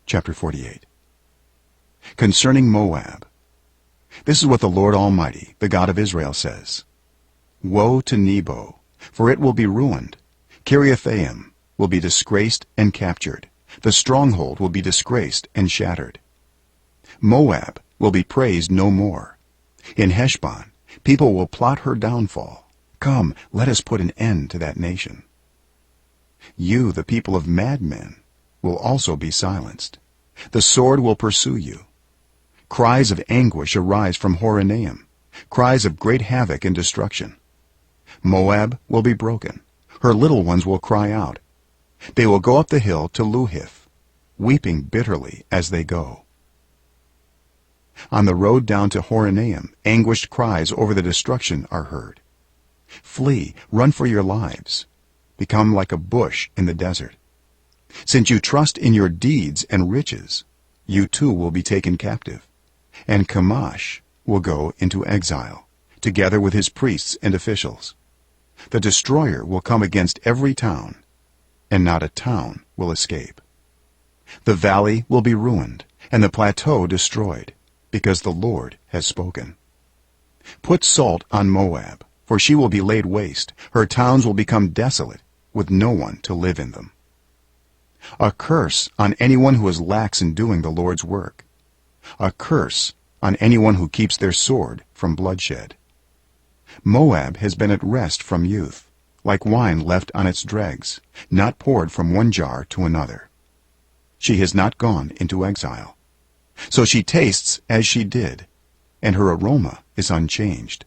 Chapter 48. Concerning Moab. This is what the Lord Almighty, the God of Israel, says. Woe to Nebo, for it will be ruined. Kiriathaim will be disgraced and captured. The stronghold will be disgraced and shattered. Moab will be praised no more. In Heshbon, people will plot her downfall. Come, let us put an end to that nation. You, the people of madmen, will also be silenced. The sword will pursue you. Cries of anguish arise from Horonaim, cries of great havoc and destruction. Moab will be broken. Her little ones will cry out. They will go up the hill to Luhith, weeping bitterly as they go. On the road down to Horonaim, anguished cries over the destruction are heard. Flee, run for your lives. Become like a bush in the desert. Since you trust in your deeds and riches, you too will be taken captive, and Chemosh will go into exile, together with his priests and officials. The destroyer will come against every town, and not a town will escape. The valley will be ruined, and the plateau destroyed, because the Lord has spoken. Put salt on Moab, for she will be laid waste. Her towns will become desolate, with no one to live in them. A curse on anyone who is lax in doing the Lord's work. A curse on anyone who keeps their sword from bloodshed. Moab has been at rest from youth, like wine left on its dregs, not poured from one jar to another. She has not gone into exile. So she tastes as she did, and her aroma is unchanged.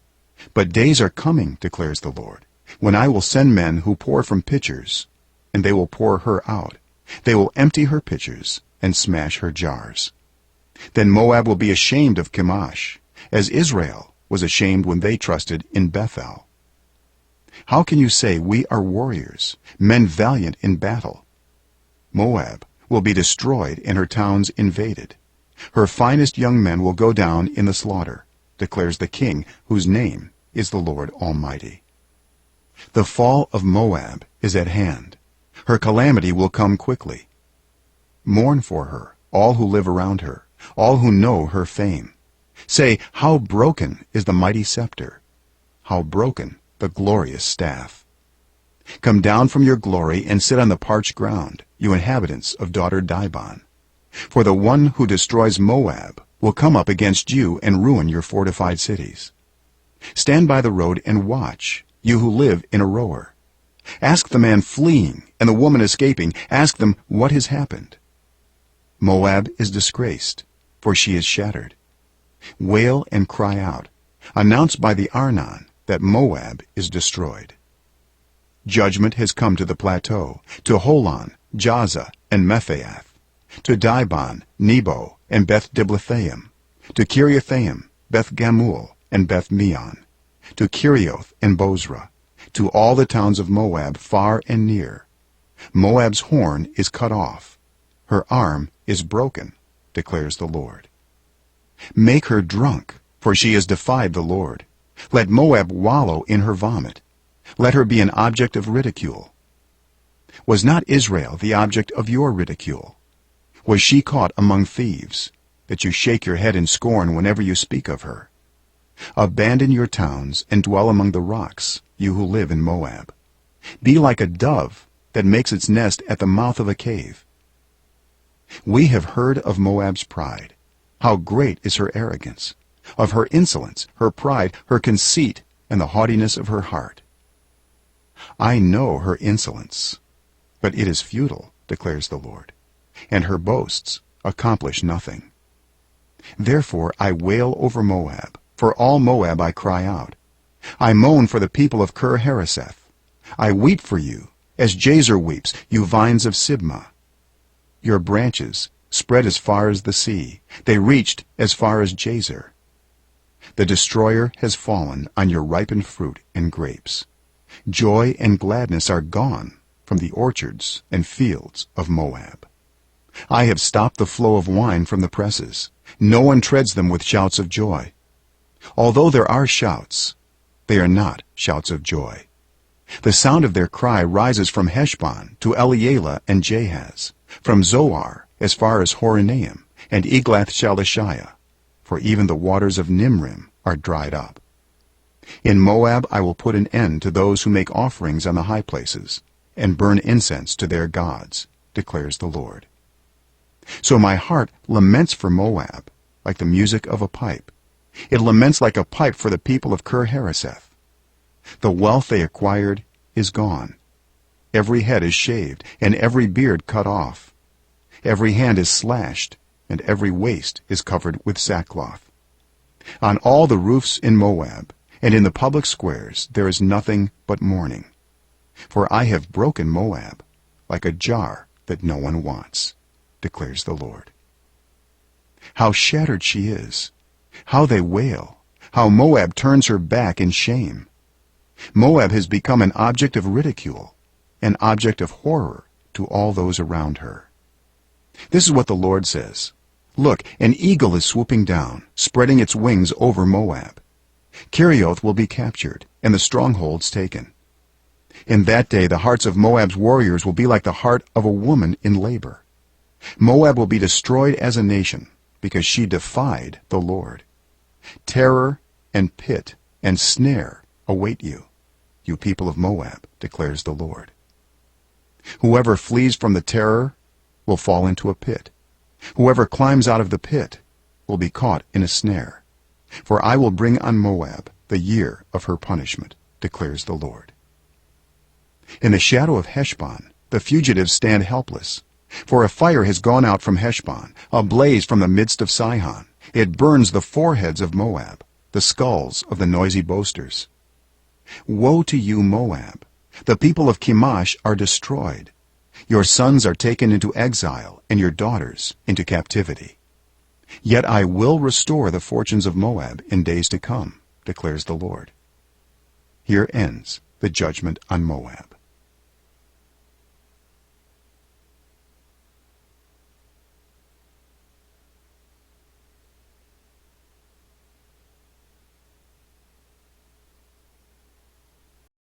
But days are coming, declares the Lord, when I will send men who pour from pitchers, and they will pour her out. They will empty her pitchers and smash her jars. Then Moab will be ashamed of Chemosh, as Israel was ashamed when they trusted in Bethel. How can you say, we are warriors, men valiant in battle? Moab will be destroyed and her towns invaded. Her finest young men will go down in the slaughter, declares the King, whose name is the Lord Almighty. The fall of Moab is at hand. Her calamity will come quickly. Mourn for her, all who live around her, all who know her fame. Say, how broken is the mighty scepter, how broken the glorious staff. Come down from your glory and sit on the parched ground, you inhabitants of daughter Dibon. For the one who destroys Moab will come up against you and ruin your fortified cities. Stand by the road and watch, you who live in Aroer. Ask the man fleeing and the woman escaping, ask them what has happened. Moab is disgraced, for she is shattered. Wail and cry out, announce by the Arnon that Moab is destroyed. Judgment has come to the plateau, to Holon, Jaza, and Mephaath, to Dibon, Nebo, and Beth-Diblathaim, to Kiriathaim, Beth-Gamul, and Beth-Meon, to Kerioth and Bozrah, to all the towns of Moab far and near. Moab's horn is cut off. Her arm is broken, declares the Lord. Make her drunk, for she has defied the Lord. Let Moab wallow in her vomit. Let her be an object of ridicule. Was not Israel the object of your ridicule? Was she caught among thieves, that you shake your head in scorn whenever you speak of her? Abandon your towns and dwell among the rocks, you who live in Moab. Be like a dove that makes its nest at the mouth of a cave. We have heard of Moab's pride. How great is her arrogance, of her insolence, her pride, her conceit, and the haughtiness of her heart. I know her insolence, but it is futile, declares the Lord, and her boasts accomplish nothing. Therefore I wail over Moab. For all Moab I cry out. I moan for the people of Kir-Hareseth. I weep for you, as Jazer weeps, you vines of Sibmah. Your branches spread as far as the sea. They reached as far as Jazer. The destroyer has fallen on your ripened fruit and grapes. Joy and gladness are gone from the orchards and fields of Moab. I have stopped the flow of wine from the presses. No one treads them with shouts of joy. Although there are shouts, they are not shouts of joy. The sound of their cry rises from Heshbon to Elealeh and Jahaz, from Zoar as far as Horonaim and Eglath-Shalishah, for even the waters of Nimrim are dried up. In Moab I will put an end to those who make offerings on the high places and burn incense to their gods, declares the Lord. So my heart laments for Moab like the music of a pipe. It laments like a pipe for the people of Kir-Hareseth. The wealth they acquired is gone. Every head is shaved and every beard cut off. Every hand is slashed and every waist is covered with sackcloth. On all the roofs in Moab and in the public squares there is nothing but mourning. For I have broken Moab like a jar that no one wants, declares the Lord. How shattered she is! How they wail! How Moab turns her back in shame! Moab has become an object of ridicule, an object of horror to all those around her. This is what the Lord says. Look, an eagle is swooping down, spreading its wings over Moab. Kerioth will be captured, and the strongholds taken. In that day the hearts of Moab's warriors will be like the heart of a woman in labor. Moab will be destroyed as a nation, because she defied the Lord. Terror and pit and snare await you, you people of Moab, declares the Lord. Whoever flees from the terror will fall into a pit. Whoever climbs out of the pit will be caught in a snare. For I will bring on Moab the year of her punishment, declares the Lord. In the shadow of Heshbon the fugitives stand helpless. For a fire has gone out from Heshbon, a blaze from the midst of Sihon. It burns the foreheads of Moab, the skulls of the noisy boasters. Woe to you, Moab! The people of Chemosh are destroyed. Your sons are taken into exile, and your daughters into captivity. Yet I will restore the fortunes of Moab in days to come, declares the Lord. Here ends the judgment on Moab.